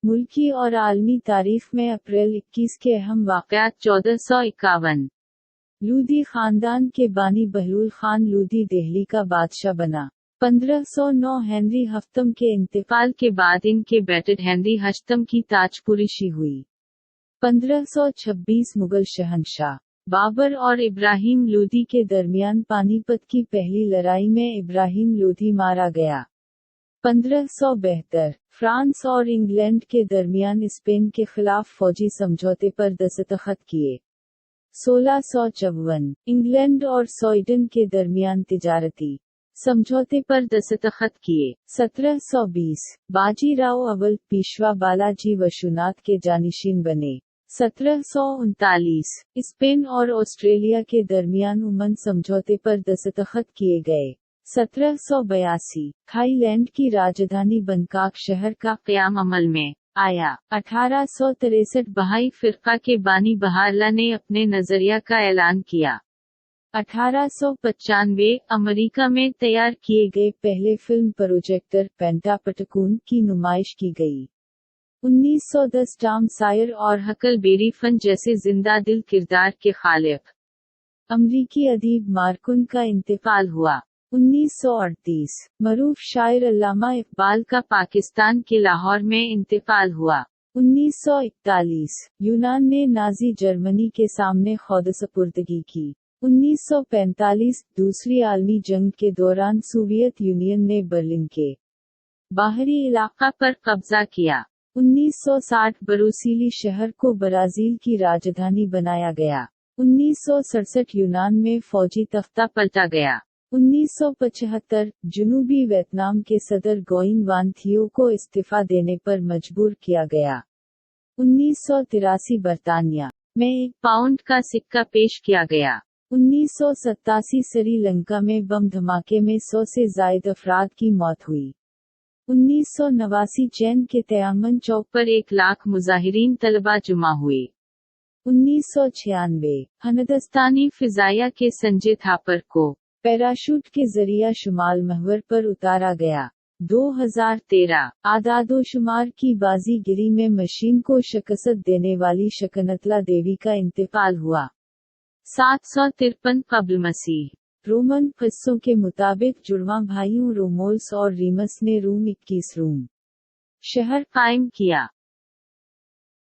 मुल्की और आलमी तारीख में अप्रैल 21 के अहम वाक़यात 1451। लूदी खानदान के बानी बहलूल खान लूदी दिल्ली का बादशाह बना। 1509 हेनरी हफ्तम के इंतकाल के बाद इनके बेटे हेनरी हश्तम की ताजपुरिशी हुई। 1526 मुगल शहंशाह बाबर और इब्राहिम लोदी के दरमियान पानीपत की पहली लड़ाई में इब्राहिम लोदी मारा गया। 1572 फ्रांस और इंग्लैंड के दरमियान स्पेन के खिलाफ फौजी समझौते पर दस्तखत किए। 1654 इंग्लैंड और स्वीडन के दरमियान तिजारती समझौते पर दस्तखत किए। 1720 बाजीराव अव्वल पेशवा बालाजी वशुनाथ के जानिशीन बने। 1739 स्पेन और ऑस्ट्रेलिया के दरमियान उमन समझौते पर दस्तखत किए गए। 1782 थाईलैंड की राजधानी बैंकॉक शहर का क़याम अमल में आया। 1863 बहाई फिरका के बानी बहारला ने अपने नजरिया का ऐलान किया। 1895 अमेरिका में तैयार किए गए पहले फिल्म प्रोजेक्टर पेंटापटकून की नुमाइश की गई। 1910 टॉम सायर और हकलबेरी फन जैसे जिंदा दिल किरदार के खालिक अमरीकी अदीब मार्कुन का इंतकाल हुआ। 1938 मरूफ शायर अल्लामा इकबाल का पाकिस्तान के लाहौर में इंतकाल हुआ। 1941 यूनान ने नाजी जर्मनी के सामने खुदसपुर्दगी की। 1945 दूसरी आलमी जंग के दौरान सोवियत यूनियन ने बर्लिन के बाहरी इलाका पर कब्जा किया। 1960 बरूसिली शहर को ब्राजील की राजधानी बनाया गया। 1967 यूनान में फौजी तख्ता पलटा गया। 1975 जनूबी वियतनाम के सदर गोइन वान थियो को इस्तीफा देने पर मजबूर किया गया। 1983 बर्तानिया में 1 पाउंड का सिक्का पेश किया गया। 1987 श्रीलंका में बम धमाके में 100 से ज्यादा अफराद की मौत हुई। 1989 चैन के तयामन चौक पर 1 लाख मुजाहिरीन तलबा जुमा हुए। 1996 हिंदुस्तानी फिजाइया के संजय थापर को पैराशूट के जरिए शुमाल महवर पर उतारा गया। 2013 आदादोशुमार की बाजीगिरी में मशीन को शिकस्त देने वाली शकनतला देवी का इंतकाल हुआ। 753 कब्ल मसीह रोमन किस्सों के मुताबिक जुड़वां भाइयों रोमोल्स और रीमस ने रूम 21 रूम शहर कायम किया।